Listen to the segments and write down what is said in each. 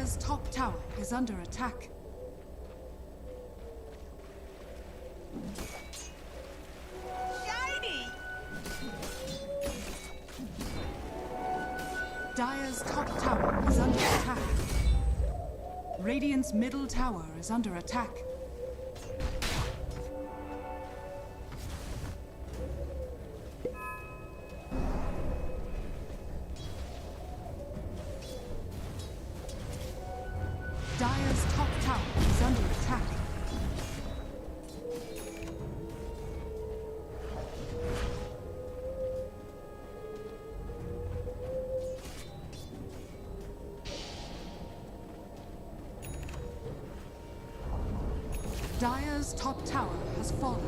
Dire's top tower is under attack. Shiny! Dire's top tower is under attack. Radiant's middle tower is under attack. Dire's top tower is under attack. Dire's top tower has fallen.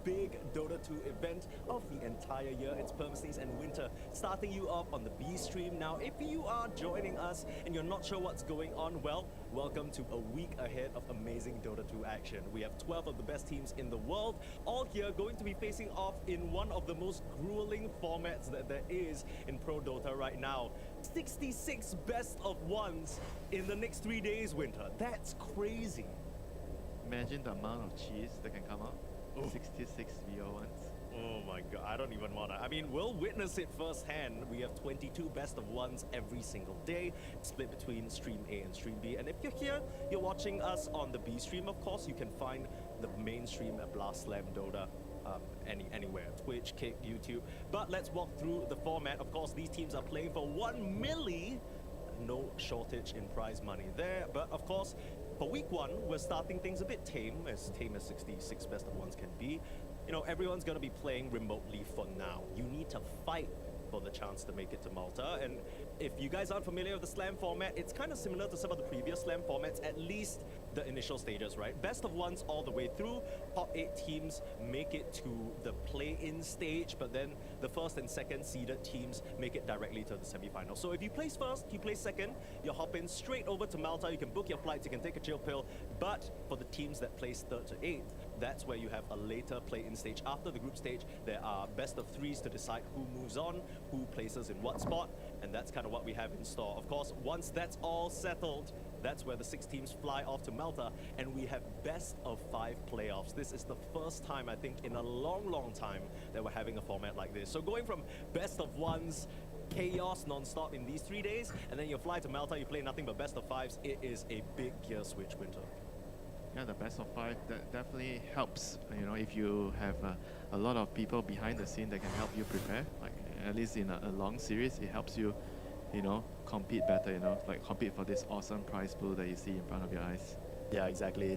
Big Dota 2 event of the entire year. It's Perm Season and Winter, starting you off on the B stream. Now, if you are joining us and you're not sure what's going on, well, welcome to a week ahead of amazing Dota 2 action. We have 12 of the best teams in the world, all here going to be facing off in one of the most grueling formats that there is in Pro Dota right now. 66 best of ones in the next 3 days, Winter. That's crazy. Imagine the amount of cheese that can come out. 66 VO1s. Oh my god, I don't even wanna. I mean, we'll witness it firsthand. We have 22 best of ones every single day, split between stream A and stream B. And if you're here, you're watching us on the B stream, of course, you can find the main stream at Blast Slam Dota anywhere, Twitch, Kick, YouTube. But let's walk through the format. Of course, these teams are playing for 1 milli. No shortage in prize money there. But of course, for week 1, we're starting things a bit tame as 66 best of ones can be. You know, everyone's going to be playing remotely for now. You need to fight for the chance to make it to Malta. And if you guys aren't familiar with the Slam format, it's kind of similar to some of the previous Slam formats, at least the initial stages, right? Best of ones all the way through. Top 8 teams make it to the play-in stage, but then the first and second seeded teams make it directly to the semi-final. So if you place first, you place second, you hop in straight over to Malta, you can book your flights, you can take a chill pill. But for the teams that place 3rd to 8th, that's where you have a later play-in stage. After the group stage, there are best of 3s to decide who moves on, who places in what spot, and that's kind of what we have in store. Of course, once that's all settled, That's where the 6 teams fly off to Malta, and we have best of 5 playoffs. This is the first time, I think, in a long time that we're having a format like this. So going from best of 1s, chaos non-stop in these 3 days, and then you fly to Malta, you play nothing but best of 5s, it is a big gear switch, Winter. Yeah, the best of 5 that definitely helps. You know, if you have a lot of people behind the scene that can help you prepare, like at least in a long series, it helps you, you know, compete better. You know, like compete for this awesome prize pool that you see in front of your eyes. Yeah, exactly.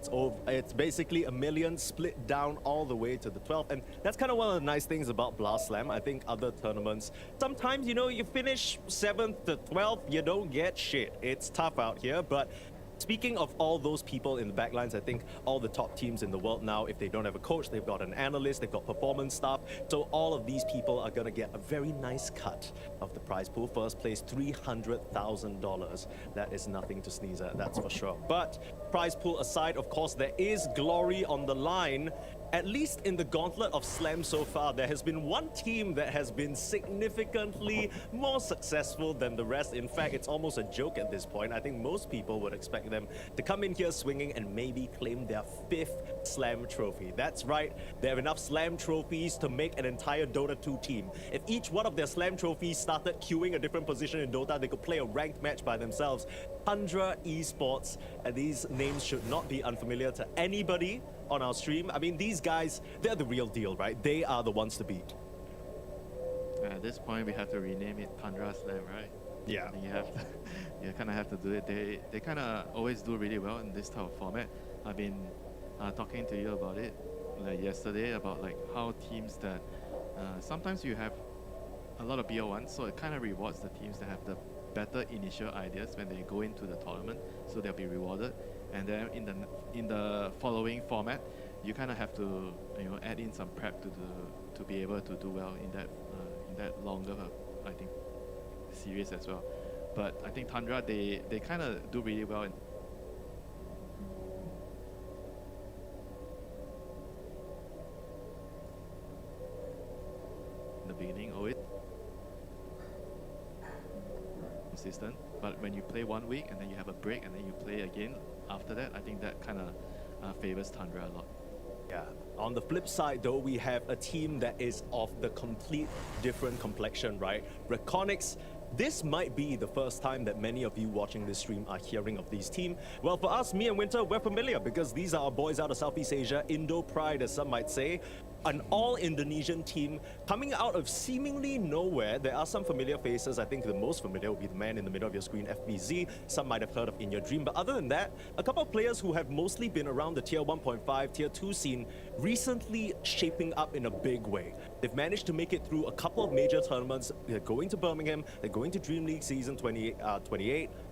It's basically 1 million split down all the way to the 12th. And that's kind of one of the nice things about Blast Slam. I think other tournaments, sometimes, you know, you finish 7th to 12th, you don't get shit. It's tough out here, but speaking of all those people in the backlines, I think all the top teams in the world now, if they don't have a coach, they've got an analyst, they've got performance staff. So all of these people are going to get a very nice cut of the prize pool. First place, $300,000. That is nothing to sneeze at, that's for sure. But prize pool aside, of course, there is glory on the line. At least in the gauntlet of Slam so far, there has been one team that has been significantly more successful than the rest. In fact, it's almost a joke at this point. I think most people would expect them to come in here swinging and maybe claim their 5th Slam trophy. That's right, they have enough Slam trophies to make an entire Dota 2 team. If each one of their Slam trophies started queuing a different position in Dota, they could play a ranked match by themselves. Tundra Esports, and these names should not be unfamiliar to anybody on our stream. I mean, these guys, they're the real deal, right? They are the ones to beat. At this point, we have to rename it Tundra Slam, right? Yeah. You have to, you kind of have to do it. They kind of always do really well in this type of format. I've been talking to you about it like yesterday, about like how teams that sometimes you have a lot of BO1, so it kind of rewards the teams that have the better initial ideas when they go into the tournament, so they'll be rewarded. And then in the following format, you kind of have to, you know, add in some prep to be able to do well in that longer, I think, series as well. But I think Tundra, they kind of do really well in the beginning, always consistent. But when you play 1 week and then you have a break and then you play again after that, I think that kind of favors Tundra a lot. Yeah. On the flip side, though, we have a team that is of the complete different complexion, right? Rekonix. This might be the first time that many of you watching this stream are hearing of these team. Well, for us, me and Winter, we're familiar because these are our boys out of Southeast Asia, Indo Pride, as some might say. An all-Indonesian team coming out of seemingly nowhere. There are some familiar faces. I think the most familiar will be the man in the middle of your screen, FBZ. Some might have heard of In Your Dream. But other than that, a couple of players who have mostly been around the Tier 1.5, Tier 2 scene recently shaping up in a big way. They've managed to make it through a couple of major tournaments. They're going to Birmingham. They're going to Dream League season 28.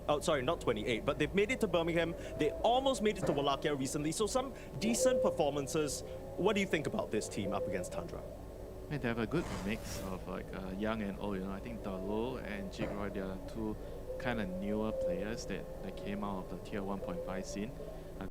Oh, sorry, not 28, but they've made it to Birmingham. They almost made it to Wallachia recently. So some decent performances. What do you think about this team up against Tundra? They have a good mix of like young and old. You know, I think Dalo and Jigroy, they are two kind of newer players that came out of the Tier 1.5 scene.